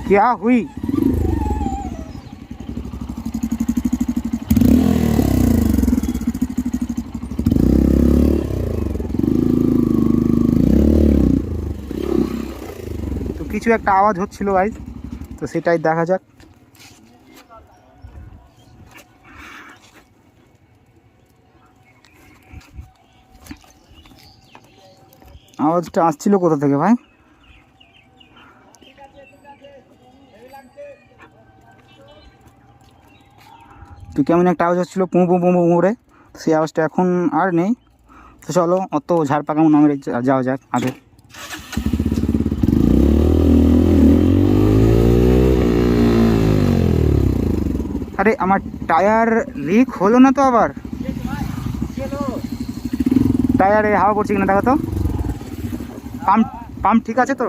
क्या हुई? তো কিছু একটা আওয়াজ হচ্ছিল গাইস, তো সেটাই দেখা যাক। আওয়াজটা আসছিল কোথা থেকে ভাই? তো কেমন একটা আওয়াজ হচ্ছিলো পুঁ পুঁ পুঁ পুঁ করে, সেই আওয়াজটা এখন আর নেই। তো চলো অত ঝাড় পাকামো না মেরে যাওয়া যাক আগে। আরে আমার টায়ার লিক হলো না তো আবার? টায়ারে হাওয়া পড়ছে কিনা দেখো তো। পাম্প পাম্প ঠিক আছে তো?